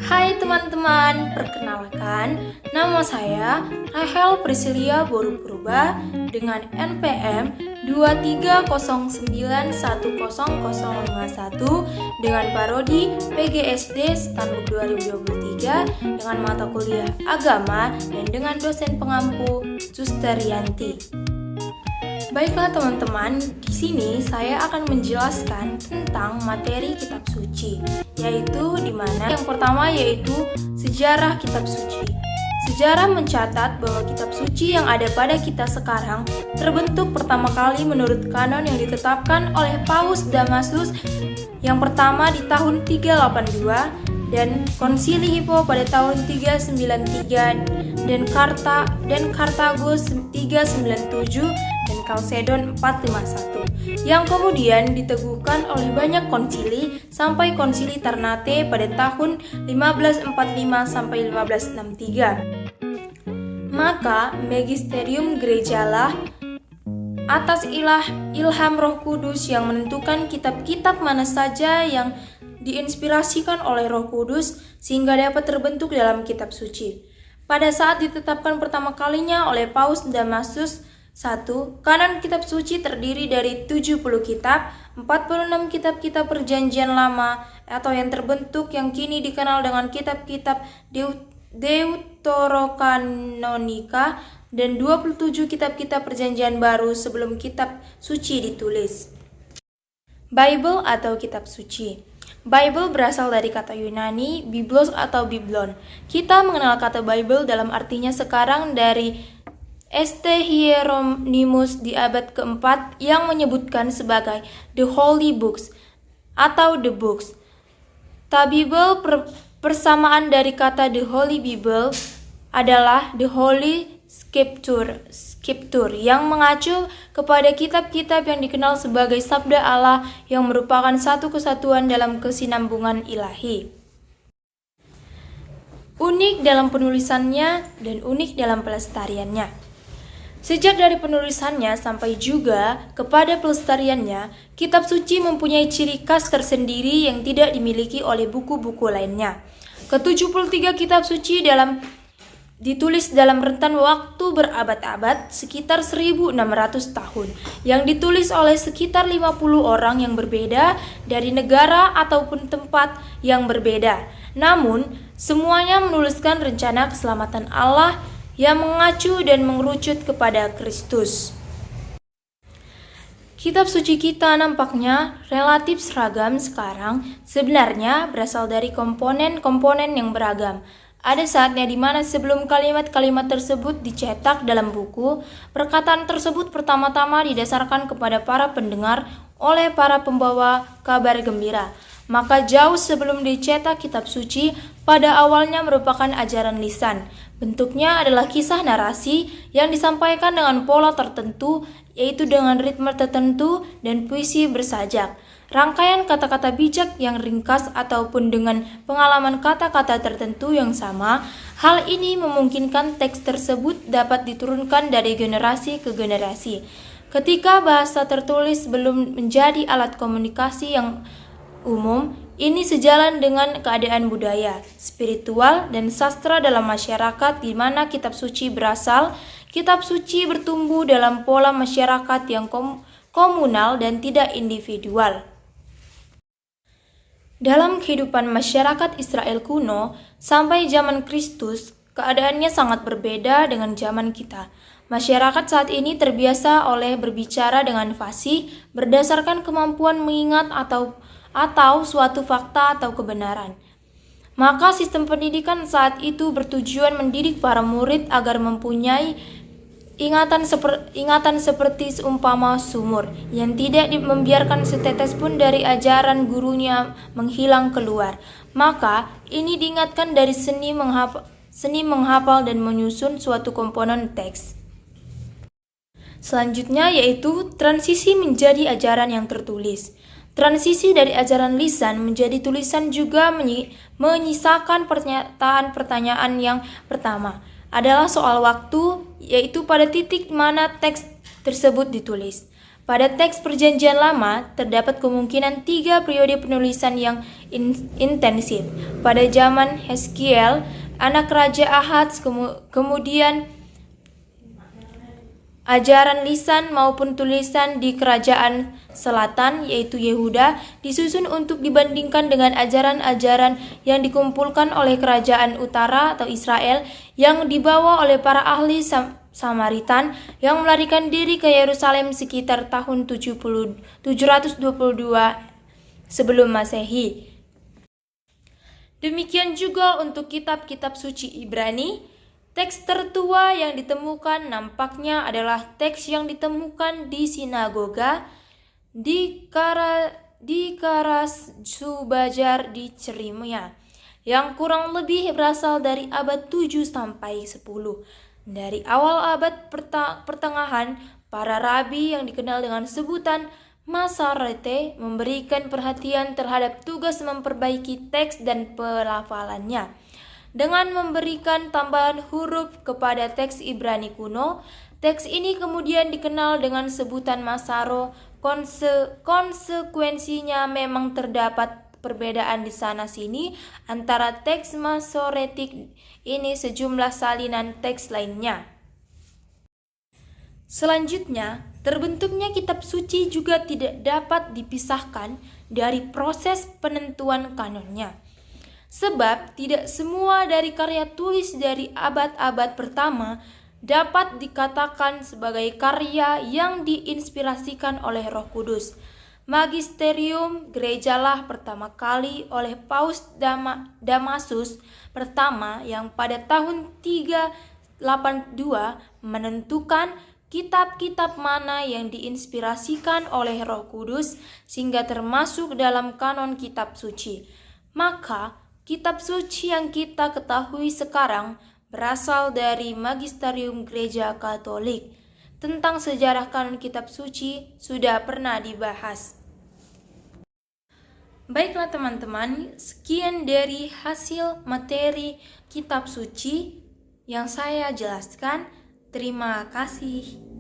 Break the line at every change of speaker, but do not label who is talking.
Hai teman-teman, perkenalkan, nama saya Rachel Priscilia Borupurba dengan NPM 230910051 dengan parodi PGSD Stanbook 2023 dengan mata kuliah agama dan dengan dosen pengampu Susterianti. Baiklah teman-teman, di sini saya akan menjelaskan tentang materi kitab suci, yaitu di mana yang pertama yaitu sejarah kitab suci. Sejarah mencatat bahwa kitab suci yang ada pada kita sekarang terbentuk pertama kali menurut kanon yang ditetapkan oleh Paus Damasus yang pertama di tahun 382 dan Konsili Hippo pada tahun 393 dan Kartago 397 dan Chalcedon 451 yang kemudian diteguhkan oleh banyak konsili sampai Konsili Ternate pada tahun 1545 sampai 1563. Maka magisterium gerejalah atas ilham Roh Kudus yang menentukan kitab-kitab mana saja yang diinspirasikan oleh Roh Kudus sehingga dapat terbentuk dalam kitab suci. Pada saat ditetapkan pertama kalinya oleh Paus Damasus I, kanon kitab suci terdiri dari 70 kitab, 46 kitab-kitab perjanjian lama atau yang terbentuk yang kini dikenal dengan kitab-kitab Deuterokanonika dan 27 kitab-kitab perjanjian baru sebelum kitab suci ditulis. Bible atau kitab suci. Bible berasal dari kata Yunani biblos atau biblon. Kita mengenal kata Bible dalam artinya sekarang dari St. Hieronymus di abad keempat yang menyebutkan sebagai the Holy Books atau the Books. Bible persamaan dari kata the Holy Bible adalah the Holy Scripture yang mengacu kepada kitab-kitab yang dikenal sebagai sabda Allah yang merupakan satu kesatuan dalam kesinambungan ilahi. Unik dalam penulisannya dan unik dalam pelestariannya. Sejak dari penulisannya sampai juga kepada pelestariannya, kitab suci mempunyai ciri khas tersendiri yang tidak dimiliki oleh buku-buku lainnya. Ke-73 kitab suci ditulis dalam rentan waktu berabad-abad, sekitar 1600 tahun, yang ditulis oleh sekitar 50 orang yang berbeda dari negara ataupun tempat yang berbeda. Namun, semuanya menuliskan rencana keselamatan Allah yang mengacu dan mengerucut kepada Kristus. Kitab suci kita nampaknya relatif seragam sekarang, sebenarnya berasal dari komponen-komponen yang beragam. Ada saatnya di mana sebelum kalimat-kalimat tersebut dicetak dalam buku, perkataan tersebut pertama-tama didasarkan kepada para pendengar oleh para pembawa kabar gembira. Maka jauh sebelum dicetak kitab suci, pada awalnya merupakan ajaran lisan. Bentuknya adalah kisah narasi yang disampaikan dengan pola tertentu, yaitu dengan ritme tertentu dan puisi bersajak. Rangkaian kata-kata bijak yang ringkas ataupun dengan pengalaman kata-kata tertentu yang sama, hal ini memungkinkan teks tersebut dapat diturunkan dari generasi ke generasi. Ketika bahasa tertulis belum menjadi alat komunikasi yang umum, ini sejalan dengan keadaan budaya, spiritual, dan sastra dalam masyarakat di mana kitab suci berasal. Kitab suci bertumbuh dalam pola masyarakat yang komunal dan tidak individual. Dalam kehidupan masyarakat Israel kuno, sampai zaman Kristus, keadaannya sangat berbeda dengan zaman kita. Masyarakat saat ini terbiasa oleh berbicara dengan fasih berdasarkan kemampuan mengingat atau suatu fakta atau kebenaran. Maka sistem pendidikan saat itu bertujuan mendidik para murid agar mempunyai ingatan seperti seumpama sumur yang tidak membiarkan setetes pun dari ajaran gurunya menghilang keluar. Maka ini diingatkan dari seni menghafal dan menyusun suatu komponen teks. Selanjutnya yaitu transisi menjadi ajaran yang tertulis. Transisi dari ajaran lisan menjadi tulisan juga menyisakan pertanyaan yang pertama adalah soal waktu, yaitu pada titik mana teks tersebut ditulis. Pada teks perjanjian lama, terdapat kemungkinan 3 periode penulisan yang intensif. Pada zaman Hezkiel, anak Raja Ahaz, kemudian ajaran lisan maupun tulisan di kerajaan selatan, yaitu Yehuda, disusun untuk dibandingkan dengan ajaran-ajaran yang dikumpulkan oleh kerajaan utara atau Israel yang dibawa oleh para ahli Samaritan yang melarikan diri ke Yerusalem sekitar tahun 722 sebelum Masehi. Demikian juga untuk kitab-kitab suci Ibrani. Teks tertua yang ditemukan nampaknya adalah teks yang ditemukan di sinagoga di Karasubajar di Crimea, yang kurang lebih berasal dari abad 7 sampai 10. Dari awal abad pertengahan, para rabi yang dikenal dengan sebutan Masorete memberikan perhatian terhadap tugas memperbaiki teks dan pelafalannya. Dengan memberikan tambahan huruf kepada teks Ibrani kuno, teks ini kemudian dikenal dengan sebutan Masaro. Konsekuensinya memang terdapat perbedaan di sana-sini antara teks Masoretik ini sejumlah salinan teks lainnya. Selanjutnya, terbentuknya kitab suci juga tidak dapat dipisahkan dari proses penentuan kanonnya. Sebab tidak semua dari karya tulis dari abad-abad pertama dapat dikatakan sebagai karya yang diinspirasikan oleh Roh Kudus. Magisterium gerejalah pertama kali oleh Paus Damasus pertama yang pada tahun 382 menentukan kitab-kitab mana yang diinspirasikan oleh Roh Kudus sehingga termasuk dalam kanon kitab suci. Maka kitab suci yang kita ketahui sekarang berasal dari Magisterium Gereja Katolik. Tentang sejarah kanon kitab suci sudah pernah dibahas. Baiklah teman-teman, sekian dari hasil materi kitab suci yang saya jelaskan. Terima kasih.